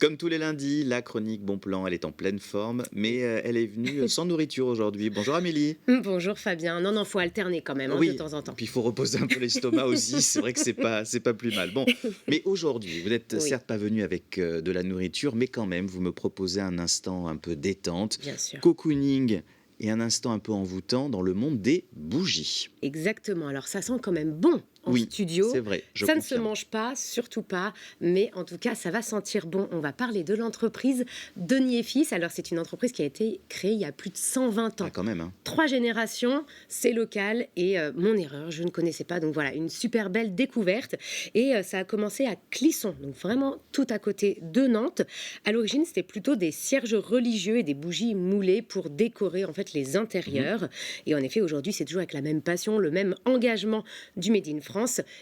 Comme tous les lundis, la chronique Bon Plan, elle est en pleine forme, mais elle est venue sans nourriture aujourd'hui. Bonjour Amélie. Bonjour Fabien. Non, non, faut alterner quand même de Oui, temps en temps. puis il faut reposer un peu l'estomac aussi, c'est vrai que c'est pas plus mal. Bon, mais aujourd'hui, vous n'êtes Oui, certes pas venu avec de la nourriture, mais quand même, vous me proposez un instant un peu détente, bien sûr. cocooning et un instant un peu envoûtant dans le monde des bougies. Exactement. Alors ça sent quand même bon en Oui, c'est studio. vrai, je Ça ne se confirme. mange pas, surtout pas, mais en tout cas, ça va sentir bon. On va parler de l'entreprise Denis et Fils. Alors c'est une entreprise qui a été créée il y a plus de 120 Ah, ans. quand même, hein. 3 générations, c'est local et mon erreur, je ne connaissais pas. Donc voilà, une super belle découverte. Et ça a commencé à Clisson, donc vraiment tout à côté de Nantes. À l'origine, c'était plutôt des cierges religieux et des bougies moulées pour décorer en fait les Mhm. intérieurs. Et en effet, aujourd'hui, c'est toujours avec la même passion, le même engagement du Made in France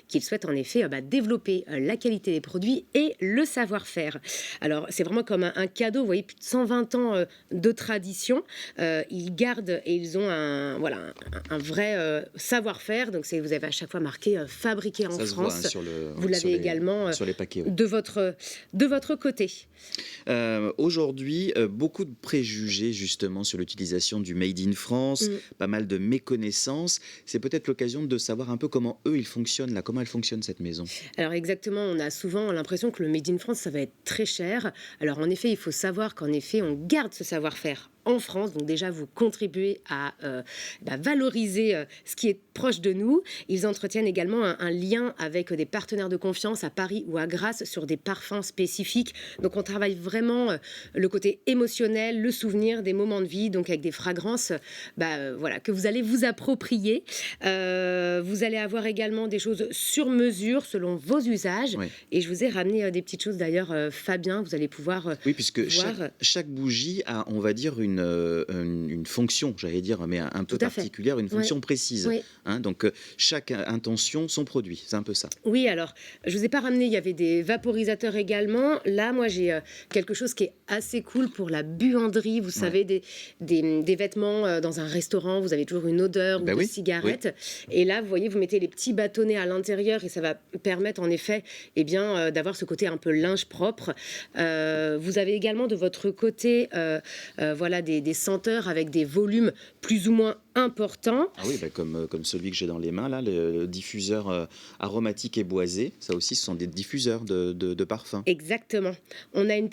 qu'ils souhaitent en effet développer la qualité des produits et le savoir-faire. Alors, c'est vraiment comme un cadeau. Vous voyez, plus de 120 ans de tradition. Ils gardent et ils ont un vrai savoir-faire. Donc, vous avez à chaque fois marqué fabriqué en Ça se voit hein, France. Vous sur l'avez également sur les paquets. Oui. de votre côté. Aujourd'hui, beaucoup de préjugés justement sur l'utilisation du Made in France, Mm. pas mal de méconnaissances. C'est peut-être l'occasion de savoir un peu comment eux, ils fonctionnent là, comment elle fonctionne cette maison. Alors exactement, on a souvent l'impression que le Made in France, ça va être très cher. Alors en effet, il faut savoir qu'en effet, on garde ce savoir-faire en France. Donc déjà, vous contribuez à valoriser ce qui est proche de nous. Ils entretiennent également un lien avec des partenaires de confiance à Paris ou à Grasse sur des parfums spécifiques. Donc on travaille vraiment le côté émotionnel, le souvenir des moments de vie, donc avec des fragrances que vous allez vous approprier. Vous allez avoir également des choses sur mesure selon vos usages. Oui. Et je vous ai ramené des petites choses d'ailleurs, Fabien, vous allez pouvoir Oui, puisque voir. chaque bougie a, on va dire, une fonction, j'allais dire, mais un peu Tout à fait. particulière, une Oui, fonction précise. oui. Hein, donc, chaque intention, son produit. C'est un peu ça. Oui, alors, je vous ai pas ramené, il y avait des vaporisateurs également. Là, moi, j'ai quelque chose qui est assez cool pour la buanderie. Vous Ouais. savez, des vêtements dans un restaurant, vous avez toujours une odeur ou Ben de oui, oui. cigarette. Et là, vous voyez, vous mettez les petits bâtonnets à l'intérieur et ça va permettre, en effet, d'avoir ce côté un peu linge propre. Vous avez également de votre côté, des senteurs avec des volumes plus ou moins importants. Ah oui, comme celui que j'ai dans les mains, là, le diffuseur aromatique et boisé. Ça aussi, ce sont des diffuseurs de parfums. Exactement. On a une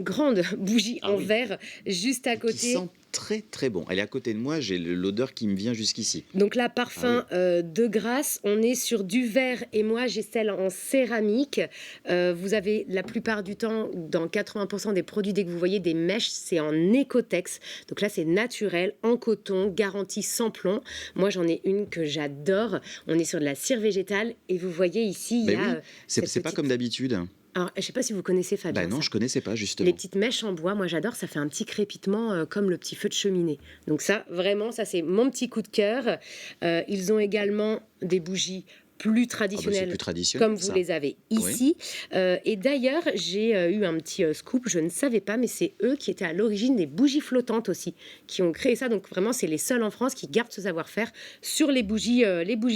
grande bougie Ah en oui. verre juste à Qui côté. sent très très bon. Elle est à côté de moi, j'ai l'odeur qui me vient jusqu'ici. Donc là, Ah oui. parfum de Grasse, on est sur du verre et moi j'ai celle en céramique. Vous avez la plupart du temps, dans 80% des produits, dès que vous voyez des mèches, c'est en écotex. Donc là, c'est naturel, en coton, garantie sans plomb. Moi, j'en ai une que j'adore. On est sur de la cire végétale et vous voyez ici, il y Ben a oui, cette c'est pas petite. comme d'habitude. Alors, je ne sais pas si vous connaissez Ben Fabien, non, ça. je connaissais pas Les justement. petites mèches en bois, moi j'adore, ça fait un petit crépitement comme le petit feu de cheminée. Donc ça, vraiment, ça c'est mon petit coup de cœur. Ils ont également des bougies plus Ah ben c'est plus traditionnelles traditionnel comme vous ça. les avez Oui. ici. Et d'ailleurs, j'ai eu un petit scoop, je ne savais pas, mais c'est eux qui étaient à l'origine des bougies flottantes aussi, qui ont créé ça. Donc vraiment, c'est les seuls en France qui gardent ce savoir-faire sur les bougies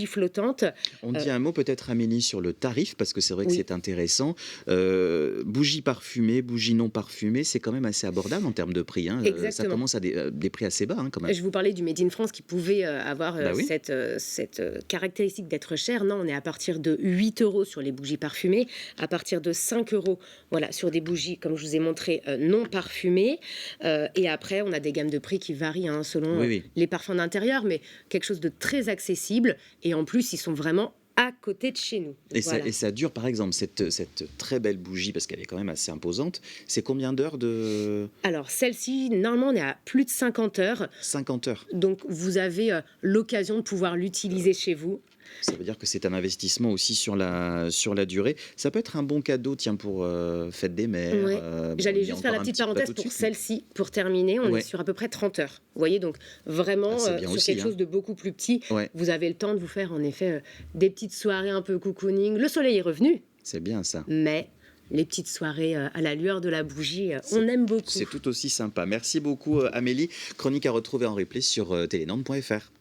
flottantes. On Euh, dit un mot peut-être Amélie sur le tarif parce que c'est vrai que oui, c'est intéressant. Bougie parfumée, bougie non parfumée, c'est quand même assez abordable en termes de prix. Hein. Ça exactement. commence à des prix assez bas hein, quand même. Je vous parlais du Made in France qui pouvait avoir Bah oui. cette caractéristique d'être cher. Non, on est à partir de 8 euros sur les bougies parfumées, à partir de 5 euros voilà, sur des bougies, comme je vous ai montré, non parfumées. Et après, on a des gammes de prix qui varient selon Oui, oui. les parfums d'intérieur, mais quelque chose de très accessible. Et en plus, ils sont vraiment à côté de chez nous. Et Voilà. ça dure, par exemple, cette très belle bougie, parce qu'elle est quand même assez imposante, c'est combien d'heures de Alors, celle-ci, normalement, on est à plus de 50 heures. 50 heures. Donc, vous avez l'occasion de pouvoir l'utiliser chez vous. Ça veut dire que c'est un investissement aussi sur la durée. Ça peut être un bon cadeau, tiens, pour Fête des Mères. Ouais. Bon, J'allais il y a juste faire encore la un petite petit parenthèse plateau pour dessus, mais celle-ci. Pour terminer, on est ouais. sur à peu près 30 heures. Vous voyez, donc vraiment, Ah, c'est bien sur aussi, quelque hein. chose de beaucoup plus petit, Ouais, vous avez le temps de vous faire en effet des petites soirées un peu cocooning. Le soleil est revenu, c'est bien ça. mais les petites soirées à la lueur de la bougie, C'est on aime beaucoup. c'est tout aussi sympa. Merci beaucoup, Amélie. Chronique à retrouver en replay sur télénorme.fr.